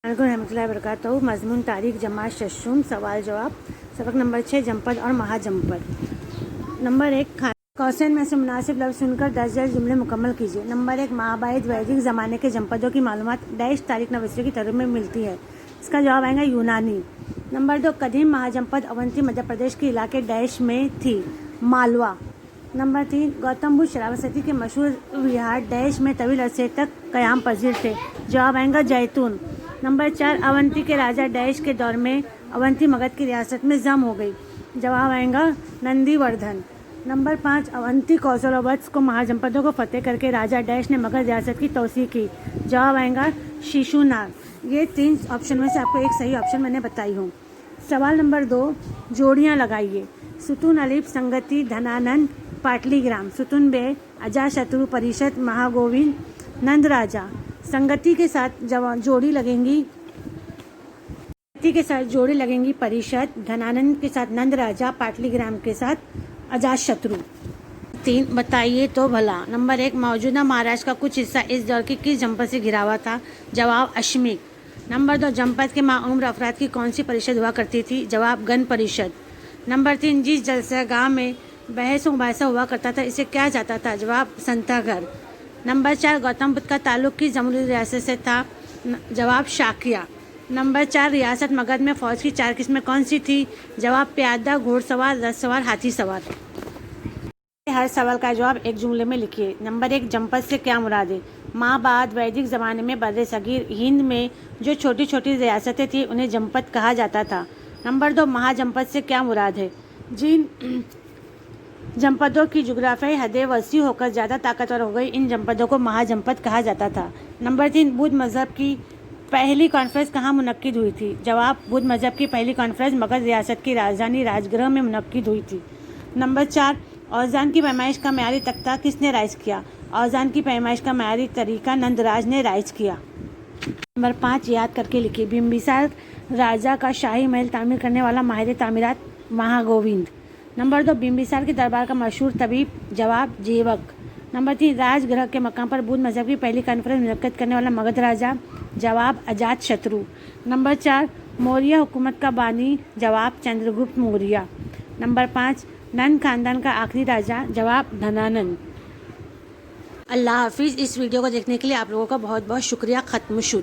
रहमतुल्लाहि व बरकातहू। मज़मून तारीख जमा शशुम। सवाल जवाब। सबक नंबर 6 जनपद और महाजनपद। नंबर 1 क्वेश्चन में से मुनासिब लफ्ज़ चुनकर 10 जुमले मुकम्मल कीजिए। नंबर 1 महाबाहित वैदिक ज़माने के जनपदों की मालूमात डैश तारीख नवसी की तरफ में मिलती है। इसका जवाब आएगा यूनानी। नंबर 2 कदीम महाजनपद अवंती मध्य प्रदेश के इलाके डैश में थी, मालवा। नंबर 3 गौतम बुद्ध श्रावस्ती के मशहूर विहार डैश में तवील अरसे तक क़याम पजीर थे। जवाब आएगा जैतून। नंबर 4 अवंती के राजा डैश के दौर में अवंती मगध की रियासत में जम हो गई। जवाब आएगा नंदीवर्धन। नंबर 5 अवंती कौशल और वत्स को महाजनपदों को फतेह करके राजा डैश ने मगध रियासत की तोसी की। जवाब आएगा शिशुनाग। ये 3 ऑप्शन में से आपको एक सही ऑप्शन मैंने बताई हूँ। सवाल नंबर 2 जोड़ियाँ लगाइए। सुतून अलिफ संगति धनानंद पाटलीग्राम। सुतून बे अजातशत्रु परिषद महागोविंद नंद राजा। संगति के साथ जोड़ी लगेंगी परिषद, धनानंद के साथ नंद राजा, पाटलीग्राम के साथ अजातशत्रु। 3 बताइए तो भला। नंबर 1 मौजूदा महाराष्ट्र का कुछ हिस्सा इस दौर की किस जनपद से घिरा हुआ था। जवाब अश्मिक। नंबर 2 जनपद के माउम्र अफराद की कौन सी परिषद हुआ करती थी। जवाब गण परिषद। नंबर 3 जिस जलसागाह में बहस मुबाहिसा हुआ करता था इसे क्या जाता था। जवाब संताघर। नंबर 4 गौतम बुद्ध का ताल्लुक किस जमहूरी रियासत से था। जवाब शाकिया। नंबर 4 रियासत मगध में फ़ौज की 4 किस्में कौन सी थी। जवाब प्यादा, घोड़सवार, रथसवार, हाथी सवार। हर सवाल का जवाब एक जुमले में लिखिए। नंबर 1 जनपद से क्या मुराद है। माँ बाद वैदिक ज़माने में बर्रे सगीर हिंद में जो छोटी छोटी रियासतें थी उन्हें जनपद कहा जाता था। नंबर 2 महाजनपद से क्या मुराद है। जिन जनपदों की जुग्राफियाई हदें वसी होकर ज़्यादा ताकतवर हो गई इन जनपदों को महाजनपद कहा जाता था। नंबर 3 बुद्ध मज़हब की पहली कॉन्फ्रेंस कहाँ मुनक्किद हुई थी। जवाब बुद्ध मज़हब की पहली कॉन्फ्रेंस मगध रियासत की राजधानी राजगृह में मुनक्किद हुई थी। नंबर 4 औज़ान की पैमाइश का मयारी तख्ता किसने राइज किया। औज़ान की पैमाइश का मयारी तरीका नंदराज ने राइज किया। नंबर 5 याद करके लिखिए। बिम्बिसार राजा का शाही महल तामीर करने वाला माहिर तामीरात महागोविंद। नंबर 2 बिम्बिसार के दरबार का मशहूर तबीब। जवाब जेवक। नंबर 3 राजगृह के मकाम पर बुद्ध मज़हब की पहली कॉन्फ्रेंस मुनक्किद करने वाला मगध राजा। जवाब अजातशत्रु। नंबर 4 मौर्य हुकूमत का बानी। जवाब चंद्रगुप्त मौर्य। नंबर 5 नंद खानदान का आखिरी राजा। जवाब धनानंद। अल्लाह हाफिज़। इस वीडियो को देखने के लिए आप लोगों का बहुत बहुत शुक्रिया। ख़त्म शुद।